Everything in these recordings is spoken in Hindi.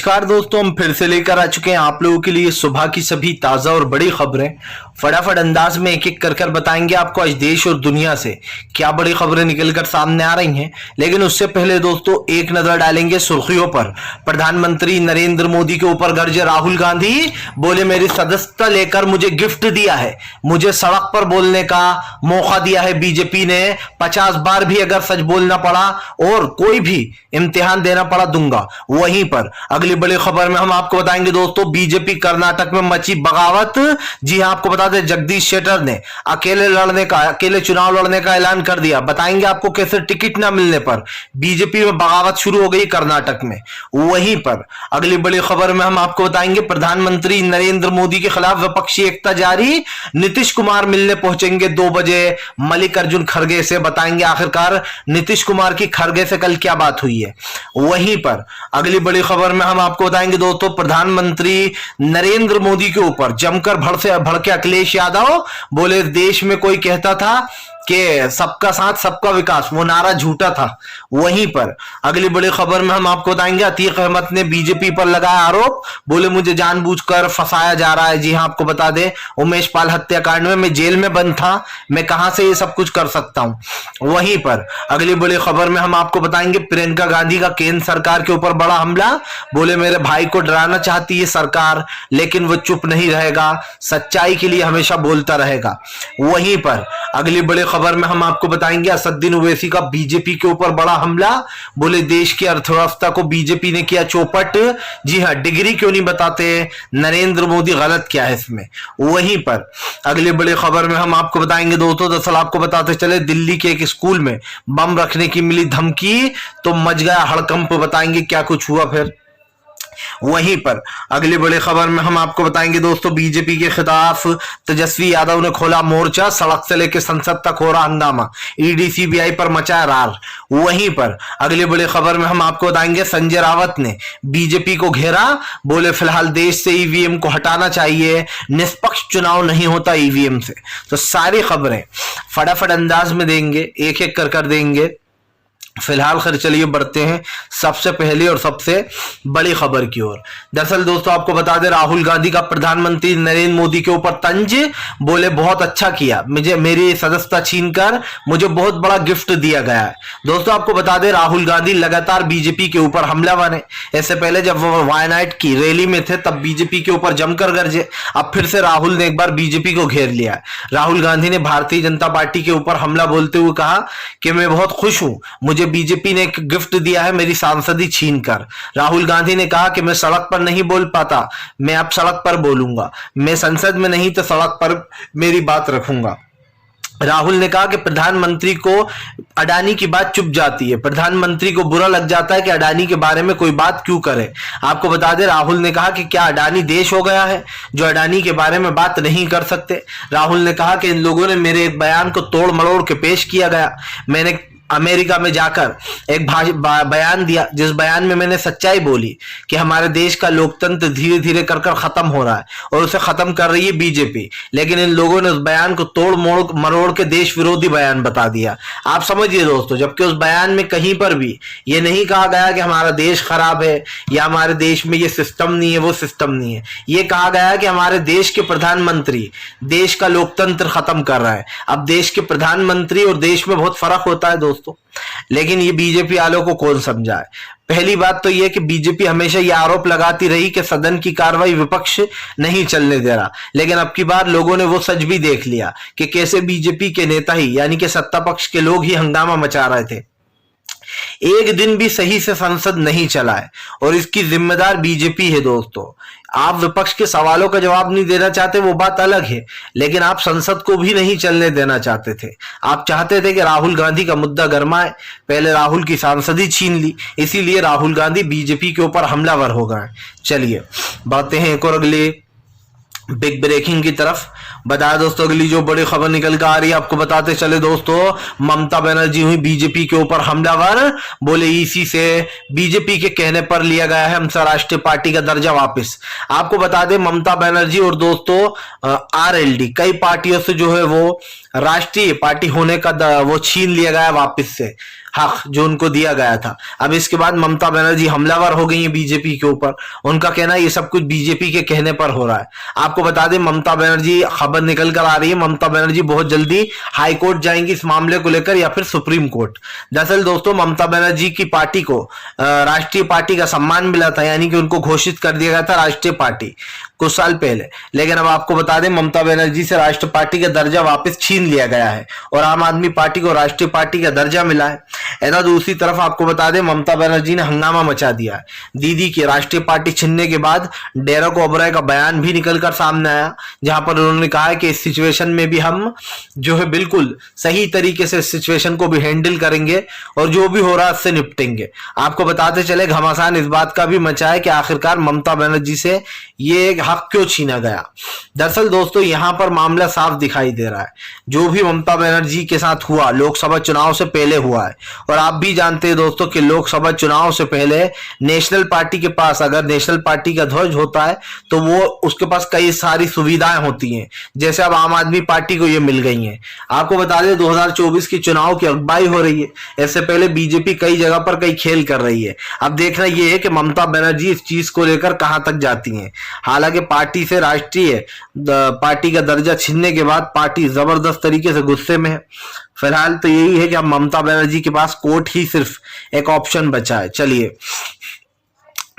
नमस्कार दोस्तों, हम फिर से लेकर आ चुके हैं आप लोगों के लिए सुबह की सभी ताजा और बड़ी खबरें। फटाफट अंदाज में एक एक कर बताएंगे आपको आज देश और दुनिया से क्या बड़ी खबरें निकलकर सामने आ रही हैं। लेकिन उससे पहले दोस्तों एक नजर डालेंगे सुर्खियों पर। प्रधानमंत्री नरेंद्र मोदी के ऊपर गरजे राहुल गांधी, बोले मेरी सदस्यता लेकर मुझे गिफ्ट दिया है, मुझे सड़क पर बोलने का मौका दिया है बीजेपी ने। 50 बार भी अगर सच बोलना पड़ा और कोई भी इम्तिहान देना पड़ा दूंगा। वहीं पर अगली बड़ी खबर में हम आपको बताएंगे दोस्तों, बीजेपी कर्नाटक में मची बगावत। जी हां, आपको बता दें जगदीश शेट्टर ने अकेले चुनाव लड़ने का ऐलान कर दिया। बताएंगे आपको कैसे टिकट ना मिलने पर बीजेपी में बगावत शुरू हो गई कर्नाटक में। वहीं पर अगली बड़ी खबर में हम आपको बताएंगे, प्रधानमंत्री नरेंद्र मोदी के खिलाफ विपक्षी एकता जारी। नीतीश कुमार मिलने पहुंचेंगे 2 बजे मल्लिकार्जुन खड़गे से। बताएंगे आखिरकार नीतीश कुमार की खड़गे से कल क्या बात हुई है। वहीं पर अगली बड़ी खबर में हम आपको बताएंगे दोस्तों, प्रधानमंत्री नरेंद्र मोदी के ऊपर जमकर भड़के अखिलेश यादव। बोले देश में कोई कहता था कि सबका साथ सबका विकास, वो नारा झूठा था। वहीं पर अगली बड़ी खबर में हम आपको बताएंगे, अतीक अहमद ने बीजेपी पर लगाया आरोप। बोले मुझे जानबूझकर फंसाया जा रहा है। जी हां, आपको बता दें उमेश पाल हत्याकांड में मैं जेल में बंद था, मैं कहां से ये सब कुछ कर सकता हूं। वहीं पर अगली बड़ी खबर में हम आपको बताएंगे, प्रियंका गांधी का केंद्र सरकार के ऊपर बड़ा हमला। बोले मेरे भाई को डराना चाहती है सरकार, लेकिन वो चुप नहीं रहेगा, सच्चाई के लिए हमेशा बोलता रहेगा। वहीं पर अगली बड़ी खबर में हम आपको बताएंगे, असदुद्दीन ओवैसी का बीजेपी के ऊपर बड़ा हमला। बोले देश की अर्थव्यवस्था को बीजेपी ने किया चौपट। जी हां, डिग्री क्यों नहीं बताते नरेंद्र मोदी, गलत क्या है इसमें। वहीं पर अगली बड़ी खबर में हम आपको बताएंगे दोस्तों, दरअसल आपको बताते चले दिल्ली के एक स्कूल में बम रखने की मिली धमकी तो मच गया हड़कंप। बताएंगे क्या कुछ हुआ फिर। वहीं पर अगली बड़ी खबर में हम आपको बताएंगे दोस्तों, बीजेपी के खिलाफ तेजस्वी यादव ने खोला मोर्चा, सड़क से लेकर संसद तक हो रहा हंगामा, ईडी सीबीआई पर मचाया रार। वहीं पर अगली बड़ी खबर में हम आपको बताएंगे, संजय रावत ने बीजेपी को घेरा। बोले फिलहाल देश से ईवीएम को हटाना चाहिए, निष्पक्ष चुनाव नहीं होता ईवीएम से। तो सारी खबरें फटाफट अंदाज में देंगे, एक एक कर देंगे। फिलहाल खैर चलिए बढ़ते हैं सबसे पहली और सबसे बड़ी खबर की ओर। दरअसल दोस्तों आपको बता दें, राहुल गांधी का प्रधानमंत्री नरेंद्र मोदी के ऊपर तंज। बोले बहुत अच्छा किया, मुझे मेरी सदस्यता छीनकर मुझे बहुत बड़ा गिफ्ट दिया गया है। दोस्तों आपको बता दें, राहुल गांधी लगातार बीजेपी के ऊपर हमलावर है। इससे पहले जब वो वायनाड की रैली में थे तब बीजेपी के ऊपर जमकर गरजे। अब फिर से राहुल ने एक बार बीजेपी को घेर लिया। राहुल गांधी ने भारतीय जनता पार्टी के ऊपर हमला बोलते हुए कहा कि मैं बहुत खुश हूं, मुझे बीजेपी ने एक गिफ्ट दिया है मेरी सांसदी छीनकर। राहुल गांधी ने कहा कि मैं सड़क पर नहीं बोल पाता, मैं अब सड़क पर बोलूंगा, मैं संसद में नहीं तो सड़क पर मेरी बात रखूंगा। राहुल ने कहा कि प्रधानमंत्री को अडानी की बात चुप जाती है, प्रधानमंत्री को बुरा लग जाता है कि अडानी के बारे में कोई बात क्यों करे। आपको बता दें, राहुल ने कहा कि क्या अडानी देश हो गया है जो अडानी के बारे में बात नहीं कर सकते। राहुल ने कहा कि इन लोगों ने मेरे एक बयान को तोड़ मरोड़ के पेश किया गया। मैंने अमेरिका में जाकर एक बयान दिया, जिस बयान में मैंने सच्चाई बोली कि हमारे देश का लोकतंत्र धीरे धीरे कर खत्म हो रहा है और उसे खत्म कर रही है बीजेपी। लेकिन इन लोगों ने उस बयान को तोड़ मरोड़ के देश विरोधी बयान बता दिया। आप समझिए दोस्तों, जबकि उस बयान में कहीं पर भी ये नहीं कहा गया कि हमारा देश खराब है या हमारे देश में ये सिस्टम नहीं है वो सिस्टम नहीं है। ये कहा गया कि हमारे देश के प्रधानमंत्री देश का लोकतंत्र खत्म कर रहा है। अब देश के प्रधानमंत्री और देश में बहुत फर्क होता है दोस्तों, लेकिन ये बीजेपी वालों को कौन समझाए। पहली बात तो यह कि बीजेपी हमेशा यह आरोप लगाती रही कि सदन की कार्रवाई विपक्ष नहीं चलने दे रहा, लेकिन अब की बार लोगों ने वो सच भी देख लिया कि कैसे बीजेपी के नेता ही यानी कि सत्ता पक्ष के लोग ही हंगामा मचा रहे थे। एक दिन भी सही से संसद नहीं चला है और इसकी जिम्मेदार बीजेपी है दोस्तों। आप विपक्ष के सवालों का जवाब नहीं देना चाहते वो बात अलग है, लेकिन आप संसद को भी नहीं चलने देना चाहते थे। आप चाहते थे कि राहुल गांधी का मुद्दा गरमाए, पहले राहुल की सांसदी छीन ली, इसीलिए राहुल गांधी बीजेपी के ऊपर हमलावर हो गए। चलिए बढ़ते हैं एक और अगली बिग ब्रेकिंग की तरफ। बताया दोस्तों अगली जो बड़ी खबर निकल कर आ रही है, आपको बताते चले दोस्तों, ममता बनर्जी हुई बीजेपी के ऊपर हमलावर। बोले ईसी से बीजेपी के कहने पर लिया गया है अंतरराष्ट्रीय पार्टी का दर्जा वापस। आपको बता दें ममता बनर्जी और दोस्तों आरएलडी कई पार्टियों से जो है वो राष्ट्रीय पार्टी होने का वो छीन लिया गया वापस से। हक जो उनको दिया गया था। अब इसके बाद ममता बनर्जी हमलावर हो गई है बीजेपी के ऊपर। उनका कहना है ये सब कुछ बीजेपी के कहने पर हो रहा है। आपको बता दें ममता बनर्जी, खबर निकल कर आ रही है ममता बनर्जी बहुत जल्दी हाई कोर्ट जाएंगी इस मामले को लेकर या फिर सुप्रीम कोर्ट। दरअसल दोस्तों ममता बनर्जी की पार्टी को राष्ट्रीय पार्टी का सम्मान मिला था, यानी कि उनको घोषित कर दिया गया था राष्ट्रीय पार्टी कुछ साल पहले। लेकिन अब आपको बता दें ममता बनर्जी से राष्ट्रीय पार्टी का दर्जा वापस छीन लिया गया है और आम आदमी पार्टी को राष्ट्रीय पार्टी का दर्जा मिला है। ऐसा दूसरी तरफ आपको बता दें ममता बनर्जी ने हंगामा मचा दिया है। दीदी की राष्ट्रीय पार्टी छीनने के बाद डेरेक ओब्राय का बयान भी निकलकर सामने आया, जहां पर उन्होंने कहा है कि इस सिचुएशन में भी हम जो है बिल्कुल सही तरीके से इस सिचुएशन को भी हैंडल करेंगे और जो भी हो रहा है उससे निपटेंगे। आपको बताते चले घमासान इस बात का भी मचा है कि आखिरकार ममता बनर्जी से ये हक क्यों छीना गया। दरअसल दोस्तों यहां पर मामला साफ दिखाई दे रहा है, जो भी ममता बनर्जी के साथ हुआ लोकसभा चुनाव से पहले हुआ है। और आप भी जानते हैं दोस्तों कि लोकसभा चुनाव से पहले नेशनल पार्टी के पास अगर नेशनल पार्टी का ध्वज होता है तो वो उसके पास कई सारी सुविधाएं होती हैं, जैसे अब आम आदमी पार्टी को ये मिल गई हैं। आपको बता दें 2024 की चुनाव की अगुवाई हो रही है। इससे पहले बीजेपी कई जगह पर कई खेल कर रही है। अब देखना यह है कि ममता बनर्जी इस चीज को लेकर कहां तक जाती हैं। हालांकि पार्टी से राष्ट्रीय पार्टी का दर्जा छीनने के बाद पार्टी जबरदस्त तरीके से गुस्से में है। फिलहाल तो यही है कि अब ममता बनर्जी के पास कोर्ट ही सिर्फ एक ऑप्शन बचा है। चलिए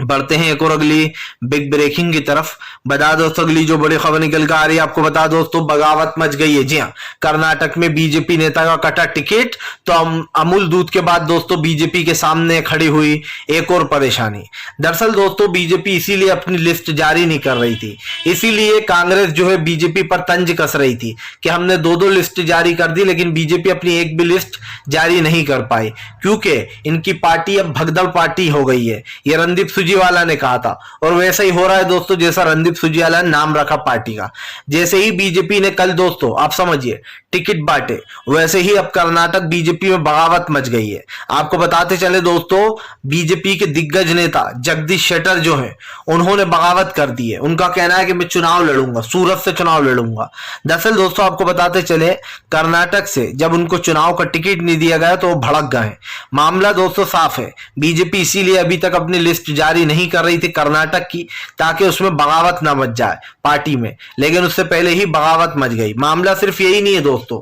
बढ़ते हैं एक और अगली बिग ब्रेकिंग की तरफ। बता दोस्तों अगली जो बड़ी खबर निकल कर आ रही है, आपको बता दोस्तों बगावत मच गई है। जी हाँ, कर्नाटक में बीजेपी नेता का कटा टिकट, तो अमूल दूध के बाद दोस्तों बीजेपी के सामने खड़ी हुई एक और परेशानी। दरअसल दोस्तों बीजेपी इसीलिए अपनी लिस्ट जारी नहीं कर रही थी, इसीलिए कांग्रेस जो है बीजेपी पर तंज कस रही थी कि हमने दो लिस्ट जारी कर दी, लेकिन बीजेपी अपनी एक भी लिस्ट जारी नहीं कर पाई क्योंकि इनकी पार्टी अब भगदड़ पार्टी हो गई है। ये रणदीप सुरजेवाला ने कहा था और वैसा ही हो रहा है दोस्तों जैसा रणदीप सुरजेवाला ने नाम रखा पार्टी का। जैसे ही बीजेपी ने कल दोस्तों आप समझिए टिकट बांटे, वैसे ही अब कर्नाटक बीजेपी में बगावत मच गई है। आपको बताते चले दोस्तों बीजेपी के दिग्गज नेता जगदीश शेट्टर जो हैं उन्होंने बगावत कर दी है। उनका कहना है कि मैं चुनाव लड़ूंगा, सूरत से चुनाव लड़ूंगा। दरअसल दोस्तों आपको बताते चले कर्नाटक से जब उनको चुनाव का टिकट नहीं दिया गया तो वो भड़क गए। मामला दोस्तों साफ है, बीजेपी इसीलिए अभी तक अपनी लिस्ट जारी नहीं कर रही थी कर्नाटक की ताकि उसमें बगावत ना मच जाए पार्टी में, लेकिन उससे पहले ही बगावत मच गई। मामला सिर्फ यही नहीं है दोस्तों,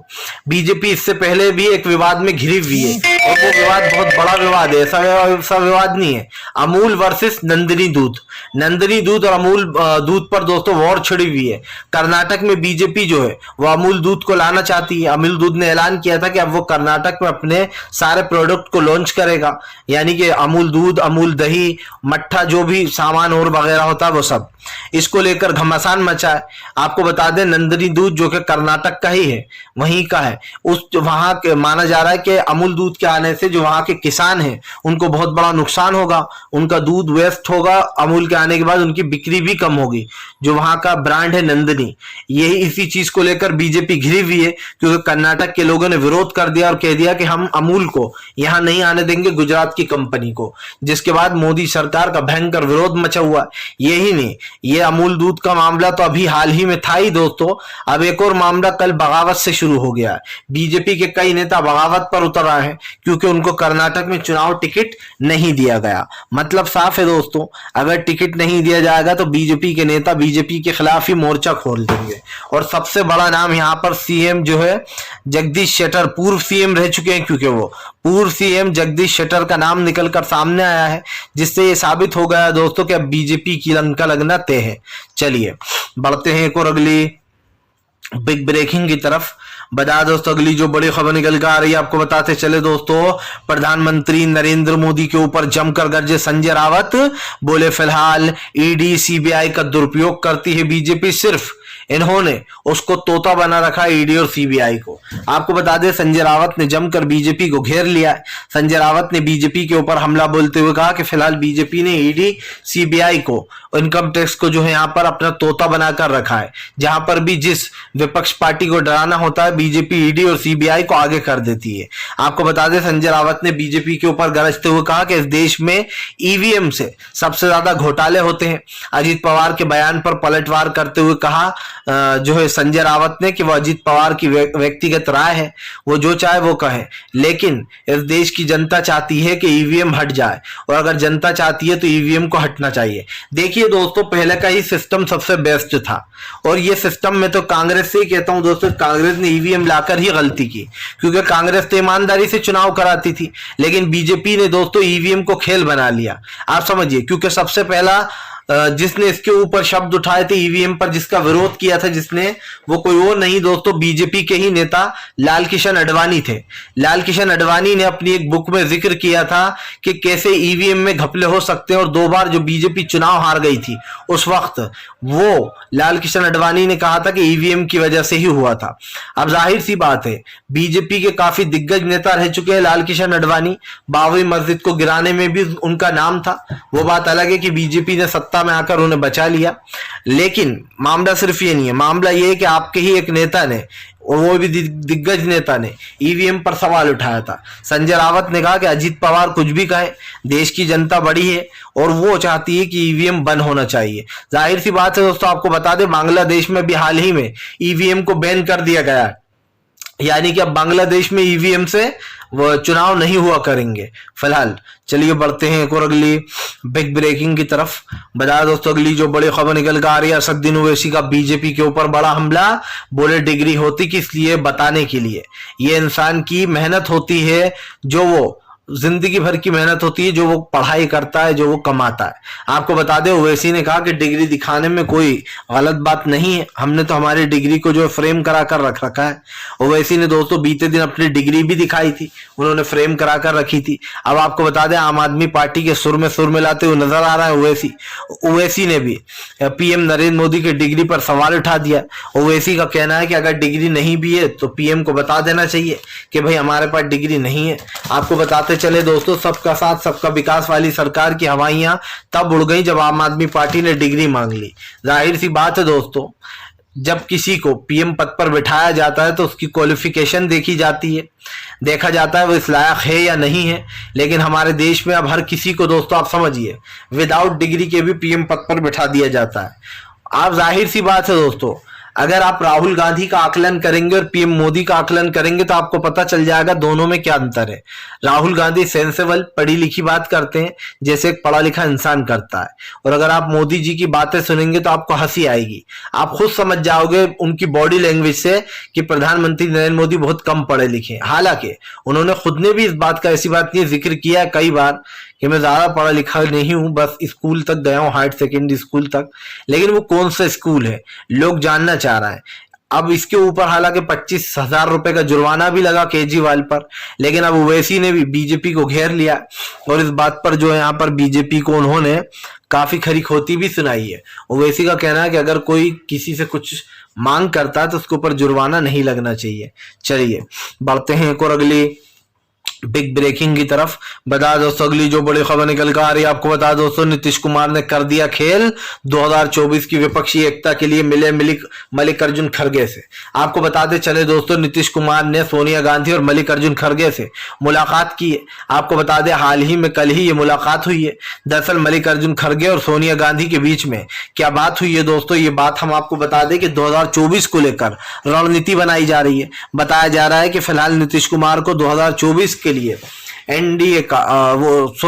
बीजेपी इससे पहले भी एक विवाद में घिरी हुई है और वो विवाद बहुत बड़ा विवाद है। ऐसा विवाद नहीं है, अमूल वर्सेस नंदिनी दूध। नंदिनी दूध और अमूल दूध पर दोस्तों वॉर छिड़ी हुई है। कर्नाटक में बीजेपी जो है वो अमूल दूध को लाना चाहती है। अमूल दूध ने ऐलान किया था कि अब वो कर्नाटक में अपने सारे प्रोडक्ट को लॉन्च करेगा, यानी कि अमूल दूध, अमूल दही, मट्ठा, जो भी सामान और वगैरह होता है वो सब। इसको लेकर घमासान मचा है। आपको बता दें नंदिनी दूध जो कि कर्नाटक का ही है, वहीं का है, उस वहां के माना जा रहा है कि अमूल दूध के आने से जो वहां के किसान हैं उनको बहुत बड़ा नुकसान होगा, उनका दूध वेस्ट होगा। अमूल के आने के बाद उनकी बिक्री भी कम होगी। जो वहां का ब्रांड है नंदिनी, यही इसी चीज को लेकर बीजेपी घिरी हुई है क्योंकि कर्नाटक के लोगों ने विरोध कर दिया और कह दिया कि हम अमूल को यहां नहीं आने देंगे, गुजरात की कंपनी को, जिसके बाद मोदी सरकार का भयंकर विरोध मचा हुआ। यही नहीं, ये अमूल दूध का मामला तो अभी हाल ही में था ही दोस्तों, अब एक और मामला कल बगावत से शुरू हो गया है। बीजेपी के कई नेता बगावत पर उतर आए हैं क्योंकि उनको कर्नाटक में चुनाव टिकट नहीं दिया गया। मतलब साफ है दोस्तों, अगर टिकट नहीं दिया जाएगा तो बीजेपी के नेता बीजेपी के खिलाफ ही मोर्चा खोल देंगे। और सबसे बड़ा नाम यहां पर सीएम जो है जगदीश शेट्टर, पूर्व सीएम रह चुके हैं, क्योंकि वो पूर्व सीएम जगदीश शेट्टर का नाम निकलकर सामने आया है, जिससे ये साबित हो गया दोस्तों कि अब बीजेपी की लंका लगना तय है। चलिए बढ़ते हैं एक और अगली बिग ब्रेकिंग की तरफ। बता दोस्तों अगली जो बड़ी खबर निकल कर आ रही है, आपको बताते चले दोस्तों प्रधानमंत्री नरेंद्र मोदी के ऊपर जमकर गरजे संजय रावत। बोले फिलहाल ईडी सीबीआई का दुरुपयोग करती है बीजेपी, सिर्फ इन्होंने उसको तोता बना रखा है ईडी और सीबीआई को। आपको बता दें संजय रावत ने जमकर बीजेपी को घेर लिया है। संजय रावत ने बीजेपी के ऊपर हमला बोलते हुए कहा कि फिलहाल बीजेपी ने ईडी सीबीआई को, इनकम टैक्स को जो है यहाँ पर अपना तोता बनाकर रखा है। जहां पर भी जिस विपक्ष पार्टी को डराना होता है बीजेपी ईडी और सीबीआई को आगे कर देती है। आपको बता दें संजय रावत ने बीजेपी के ऊपर गरजते हुए कहा कि इस देश में ईवीएम से सबसे ज्यादा घोटाले होते हैं। अजीत पवार के बयान पर पलटवार करते हुए कहा जो है संजय रावत ने कि वो अजीत पवार की व्यक्तिगत राय है, वो जो चाहे वो कहे, लेकिन इस देश की जनता चाहती है कि ईवीएम हट जाए, और अगर जनता चाहती है तो ईवीएम को हटना चाहिए। देखिए दोस्तों, पहले का ही सिस्टम सबसे बेस्ट था, और ये सिस्टम में तो कांग्रेस से ही कहता हूं दोस्तों, कांग्रेस ने ईवीएम लाकर ही गलती की, क्योंकि कांग्रेस तो ईमानदारी से चुनाव कराती थी, लेकिन बीजेपी ने दोस्तों ईवीएम को खेल बना लिया। आप समझिए, क्योंकि सबसे पहला जिसने इसके ऊपर शब्द उठाए थे ईवीएम पर, जिसका विरोध किया था जिसने, वो कोई और नहीं दोस्तों, बीजेपी के ही नेता लाल कृष्ण आडवाणी थे। लाल कृष्ण आडवाणी ने अपनी एक बुक में जिक्र किया था कि कैसे ईवीएम में घपले हो सकते हैं, और 2 बार जो बीजेपी चुनाव हार गई थी उस वक्त वो लाल कृष्ण आडवाणी ने कहा था कि ईवीएम की वजह से ही हुआ था। अब जाहिर सी बात है, बीजेपी के काफी दिग्गज नेता रह चुके हैं लाल कृष्ण आडवाणी, बाबरी मस्जिद को गिराने में भी उनका नाम था। वो बात अलग है कि बीजेपी ने सत्ता में आकर उन्हें बचा लिया, लेकिन मामला सिर्फ ये नहीं है। मामला ये है कि आपके ही एक नेता ने, और वो भी दिग्गज नेता ने, ईवीएम पर सवाल उठाया था। संजय रावत ने कहा कि अजीत पवार कुछ भी कहे, देश की जनता बड़ी है और वो चाहती है कि ईवीएम बंद होना चाहिए। जाहिर सी बात है दोस्तों, आपको बता दें, बांग्लादेश में भी हाल ही में ईवीएम को बैन कर दिया गया है, यानी कि अब बांग्लादेश में ईवीएम से वो चुनाव नहीं हुआ करेंगे फिलहाल। चलिए बढ़ते हैं एक और अगली बिग ब्रेकिंग की तरफ। बता दोस्तों, अगली जो बड़ी खबर निकल कर आ रही है, असदुद्दीन ओवैसी का बीजेपी के ऊपर बड़ा हमला, बोले डिग्री होती किस लिए, बताने के लिए। ये इंसान की मेहनत होती है, जो वो जिंदगी भर की मेहनत होती है, जो वो पढ़ाई करता है, जो वो कमाता है। आपको बता दें, ओवैसी ने कहा कि डिग्री दिखाने में कोई गलत बात नहीं है, हमने तो हमारी डिग्री को जो फ्रेम करा कर रख रखा है। ओवैसी ने दोस्तों बीते दिन अपनी डिग्री भी दिखाई थी, उन्होंने फ्रेम करा कर रखी थी। अब आपको बता दें, आम आदमी पार्टी के सुर में लाते हुए नजर आ रहा है ओवैसी। ओवैसी ने भी पीएम नरेंद्र मोदी की डिग्री पर सवाल उठा दिया। ओवैसी का कहना है कि अगर डिग्री नहीं भी है तो पीएम को बता देना चाहिए कि भाई हमारे पास डिग्री नहीं है। आपको बताते चले दोस्तों, सबका साथ सबका विकास वाली सरकार की हवाइयां तब उड़ गई जब आम आदमी पार्टी ने डिग्री मांग ली। जाहिर सी बात है दोस्तों, जब किसी को पीएम पद पर बिठाया जाता है तो उसकी क्वालिफिकेशन देखी जाती है, देखा जाता है वो इस लायक है या नहीं है। लेकिन हमारे देश में अब हर किसी को दोस्तों, आप समझिए, विदाउट डिग्री के भी पीएम पद पर बिठा दिया जाता है। आप जाहिर सी बात है दोस्तों, अगर आप राहुल गांधी का आकलन करेंगे और पीएम मोदी का आकलन करेंगे तो आपको पता चल जाएगा दोनों में क्या अंतर है। राहुल गांधी सेंसेबल, पढ़ी लिखी बात करते हैं जैसे एक पढ़ा लिखा इंसान करता है, और अगर आप मोदी जी की बातें सुनेंगे तो आपको हंसी आएगी। आप खुद समझ जाओगे उनकी बॉडी लैंग्वेज से कि प्रधानमंत्री नरेंद्र मोदी बहुत कम पढ़े लिखे। हालांकि उन्होंने खुद ने भी इस बात का, ऐसी बात नहीं, जिक्र किया है कई बार कि मैं ज्यादा पढ़ा लिखा नहीं हूं, बस स्कूल तक गया हूं, हायर सेकेंडरी स्कूल तक। लेकिन वो कौन सा स्कूल है लोग जानना चाह रहा है। अब इसके ऊपर हालांकि 25,000 रुपए का जुर्माना भी लगा केजरीवाल पर, लेकिन अब ओवैसी ने भी बीजेपी को घेर लिया, और इस बात पर जो है यहाँ पर बीजेपी को उन्होंने काफी खरी खोटी भी सुनाई है। ओवैसी का कहना है कि अगर कोई किसी से कुछ मांग करता है तो उसके ऊपर जुर्माना नहीं लगना चाहिए। चलिए बढ़ते हैं एक और अगली बिग ब्रेकिंग की तरफ। बता दोस्तों, अगली जो बड़ी खबर निकल कर आ रही है, आपको बता दोस्तों, नीतीश कुमार ने कर दिया खेल 2024 की विपक्षी एकता के लिए मिले मल्लिकार्जुन खड़गे से। आपको बताते चले दोस्तों, नीतीश कुमार ने सोनिया गांधी और मल्लिकार्जुन खड़गे से मुलाकात की है। आपको बता दें, हाल ही में कल ही ये मुलाकात हुई है। दरअसल मल्लिकार्जुन खड़गे और सोनिया गांधी के बीच में क्या बात हुई है दोस्तों, ये बात हम आपको बता दें कि 2024 को लेकर रणनीति बनाई जा रही है। बताया जा रहा है कि फिलहाल नीतीश कुमार को 2024 के लिए एनडीए का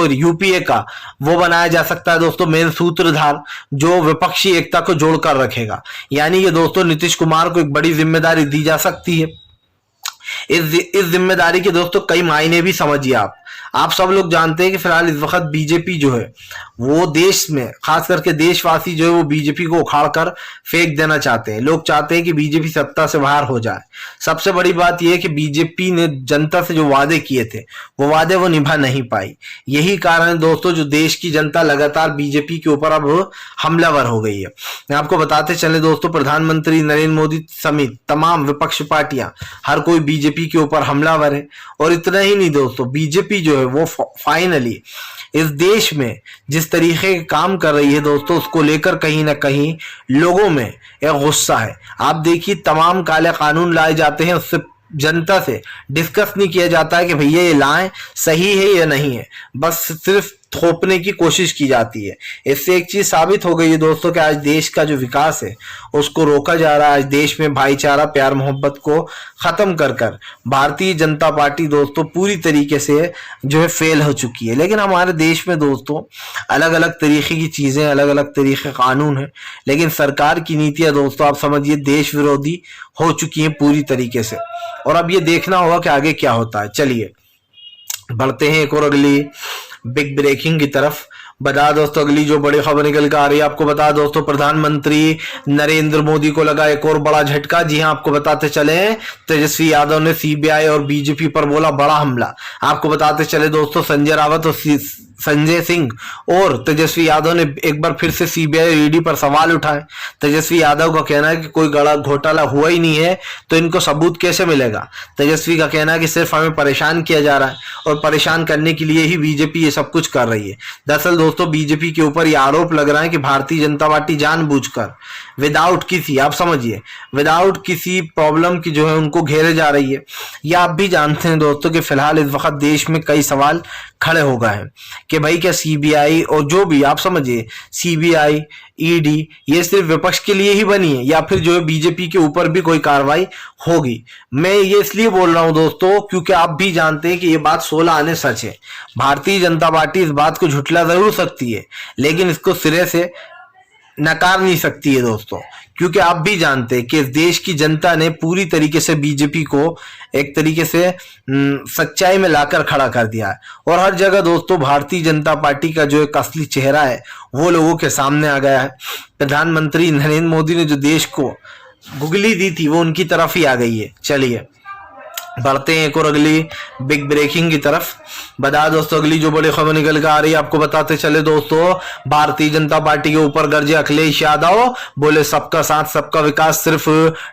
यूपीए का वो बनाया जा सकता है दोस्तों, मेन सूत्रधार, जो विपक्षी एकता को जोड़कर रखेगा। यानी ये दोस्तों नीतीश कुमार को एक बड़ी जिम्मेदारी दी जा सकती है। इस जिम्मेदारी के दोस्तों कई मायने भी समझिए। आप सब लोग जानते हैं कि फिलहाल इस वक्त बीजेपी जो है वो देश में, खास करके देशवासी जो है वो बीजेपी को उखाड़ कर फेंक देना चाहते हैं। लोग चाहते हैं कि बीजेपी सत्ता से बाहर हो जाए। सबसे बड़ी बात यह है कि बीजेपी ने जनता से जो वादे किए थे वो वादे वो निभा नहीं पाई। यही कारण है दोस्तों जो देश की जनता लगातार बीजेपी के ऊपर अब हमलावर हो गई है। मैं आपको बताते चले दोस्तों, प्रधानमंत्री नरेंद्र मोदी समेत तमाम विपक्ष पार्टियां, हर कोई बीजेपी के ऊपर हमलावर है। और इतना ही नहीं दोस्तों, बीजेपी जो है वो फाइनली इस देश में जिस तरीके के काम कर रही है दोस्तों, उसको लेकर कहीं ना कहीं लोगों में एक गुस्सा है। आप देखिए, तमाम काले कानून लाए जाते हैं, उससे जनता से डिस्कस नहीं किया जाता है कि भैया ये लाएं सही है या नहीं है, बस सिर्फ थोपने की कोशिश की जाती है। इससे एक चीज साबित हो गई है दोस्तों कि आज देश का जो विकास है उसको रोका जा रहा है। आज देश में भाईचारा, प्यार, मोहब्बत को खत्म कर कर भारतीय जनता पार्टी दोस्तों पूरी तरीके से जो है फेल हो चुकी है। लेकिन हमारे देश में दोस्तों अलग अलग तरीके की चीजें, अलग अलग तरीके कानून है, लेकिन सरकार की नीतियां दोस्तों आप समझिए देश विरोधी हो चुकी हैं पूरी तरीके से। और अब ये देखना होगा कि आगे क्या होता है। चलिए बढ़ते हैं एक और अगली बिग ब्रेकिंग की तरफ। बता दोस्तों अगली जो बड़ी खबर निकल कर आ रही है, आपको बता दोस्तों प्रधानमंत्री नरेंद्र मोदी को लगा एक और बड़ा झटका। जी हां, आपको बताते चले तेजस्वी यादव ने सीबीआई और बीजेपी पर बोला बड़ा हमला। आपको बताते चले दोस्तों संजय रावत और संजय सिंह और तेजस्वी यादव ने एक बार फिर से सीबीआई और ईडी पर सवाल उठाए। तेजस्वी यादव का कहना है कि कोई बड़ा घोटाला हुआ ही नहीं है, तो इनको सबूत कैसे मिलेगा। तेजस्वी का कहना है कि सिर्फ हमें परेशान किया जा रहा है और परेशान करने के लिए ही बीजेपी ये सब कुछ कर रही है। दरअसल दोस्तों बीजेपी के ऊपर ये आरोप लग रहा है कि भारतीय जनता पार्टी जानबूझकर विदाउट किसी, आप समझिए विदाउट किसी प्रॉब्लम की जो है उनको घेरे जा रही है। या आप भी जानते हैं दोस्तों कि फिलहाल इस वक्त देश में कई सवाल खड़े हो गए हैं कि भाई क्या सीबीआई और जो भी आप समझिए सीबीआई, ईडी ये सिर्फ विपक्ष के लिए ही बनी है या फिर जो है बीजेपी के ऊपर भी कोई कार्रवाई होगी। मैं ये इसलिए बोल रहा हूं दोस्तों क्योंकि आप भी जानते हैं कि ये बात 16 आने सच है। भारतीय जनता पार्टी इस बात को झुठला जरूर सकती है लेकिन इसको सिरे से नकार नहीं सकती है दोस्तों, क्योंकि आप भी जानते हैं कि इस देश की जनता ने पूरी तरीके से बीजेपी को एक तरीके से सच्चाई में लाकर खड़ा कर दिया है। और हर जगह दोस्तों भारतीय जनता पार्टी का जो एक असली चेहरा है वो लोगों के सामने आ गया है। प्रधानमंत्री नरेंद्र मोदी ने जो देश को गुगली दी थी वो उनकी तरफ ही आ गई है। चलिए बढ़ते हैं एक और अगली बिग ब्रेकिंग की तरफ। बता दोस्तों अगली जो बड़ी खबर निकल कर आ रही है, आपको बताते चले दोस्तों भारतीय जनता पार्टी के ऊपर गरजे अखिलेश यादव, बोले सबका साथ सबका विकास सिर्फ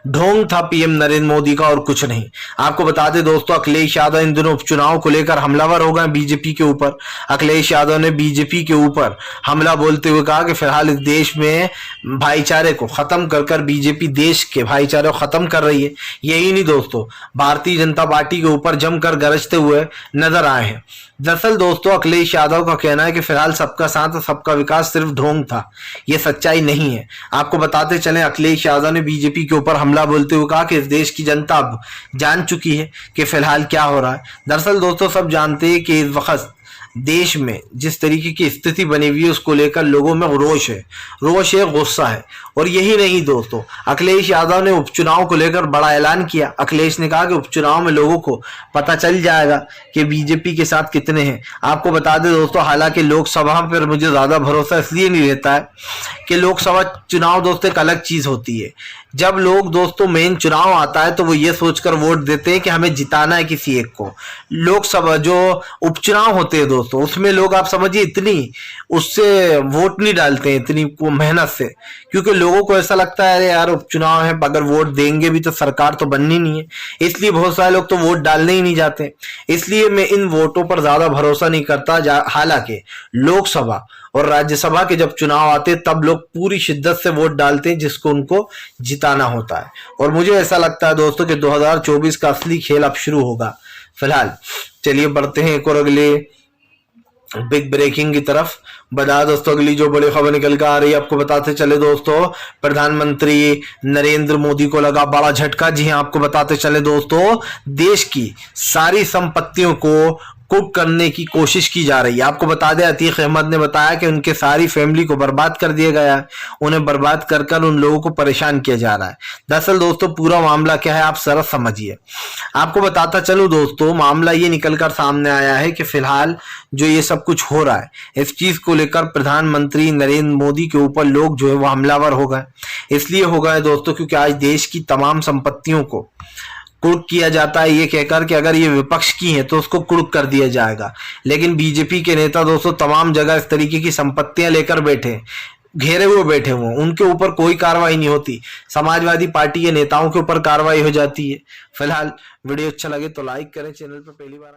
ढोंग था पीएम नरेंद्र मोदी का और कुछ नहीं। आपको बता दें दोस्तों अखिलेश यादव इन दिनों उपचुनाव को लेकर हमलावर हो गए बीजेपी के ऊपर। अखिलेश यादव ने बीजेपी के ऊपर हमला बोलते हुए कहा कि फिलहाल इस देश में भाईचारे को खत्म कर कर बीजेपी देश के भाईचारे को खत्म कर रही है। यही नहीं दोस्तों भारतीय जनता पार्टी के ऊपर जमकर गरजते हुए नजर आए हैं। दरअसल दोस्तों अखिलेश यादव का कहना है कि फिलहाल सबका साथ और सबका विकास सिर्फ ढोंग था, यह सच्चाई नहीं है। आपको बताते चलें अखिलेश यादव ने बीजेपी के ऊपर हमला बोलते हुए कहा कि इस देश की जनता अब जान चुकी है कि फिलहाल क्या हो रहा है। दरअसल दोस्तों सब जानते हैं कि इस वक्त देश में जिस तरीके की स्थिति बनी हुई है उसको लेकर लोगों में रोष है, गुस्सा है। और यही नहीं दोस्तों अखिलेश यादव ने उपचुनाव को लेकर बड़ा ऐलान किया। अखिलेश ने कहा कि उपचुनाव में लोगों को पता चल जाएगा कि बीजेपी के साथ कितने हैं। आपको बता दें दोस्तों हालांकि लोकसभा पर मुझे ज्यादा भरोसा इसलिए नहीं रहता है कि लोकसभा चुनाव दोस्तों एक अलग चीज होती है। जब लोग दोस्तों मेन चुनाव आता है तो वो ये सोचकर वोट देते हैं कि हमें जिताना है किसी एक को। लोकसभा जो उपचुनाव होते हैं दोस्तों उसमें लोग आप समझिए इतनी उससे वोट नहीं डालते हैं इतनी मेहनत से, क्योंकि लोगों को ऐसा लगता है अरे यार उपचुनाव है अगर वोट देंगे भी तो सरकार तो बननी नहीं है, इसलिए बहुत सारे लोग तो वोट डालने ही नहीं जाते। इसलिए मैं इन वोटों पर ज्यादा भरोसा नहीं करता। हालांकि लोकसभा और राज्यसभा के जब चुनाव आते तब लोग पूरी शिद्दत से वोट डालते हैं जिसको उनको जिताना होता है। और मुझे ऐसा लगता है दोस्तों कि 2024 का असली खेल अब शुरू होगा। फिलहाल चलिए बढ़ते हैं एक और अगले बिग ब्रेकिंग की तरफ। बता दोस्तों अगली जो बड़ी खबर निकल कर आ रही है, आपको बताते चले दोस्तों प्रधानमंत्री नरेंद्र मोदी को लगा बड़ा झटका। जी हां, आपको बताते चले दोस्तों देश की सारी संपत्तियों को कुक करने की कोशिश की जा रही है। आपको बता दें अतीक अहमद ने बताया कि उनके सारी फैमिली को बर्बाद कर दिया गया है, उन्हें बर्बाद कर कर उन लोगों को परेशान किया जा रहा है। दरअसल दोस्तों पूरा मामला क्या है आप जरा समझिए। आपको बताता चलूं दोस्तों मामला ये निकल कर सामने आया है कि फिलहाल जो ये सब कुछ हो रहा है इस चीज को लेकर प्रधानमंत्री नरेंद्र मोदी के ऊपर लोग जो है वो हमलावर हो गए। इसलिए हो गए दोस्तों क्योंकि आज देश की तमाम संपत्तियों को कुर्क किया जाता है ये कहकर कि अगर ये विपक्ष की है तो उसको कुर्क कर दिया जाएगा। लेकिन बीजेपी के नेता दोस्तों तमाम जगह इस तरीके की संपत्तियां लेकर बैठे, घेरे हुए बैठे हुए, उनके ऊपर कोई कार्रवाई नहीं होती। समाजवादी पार्टी के नेताओं के ऊपर कार्रवाई हो जाती है। फिलहाल वीडियो अच्छा लगे तो लाइक करें, चैनल पर पहली बार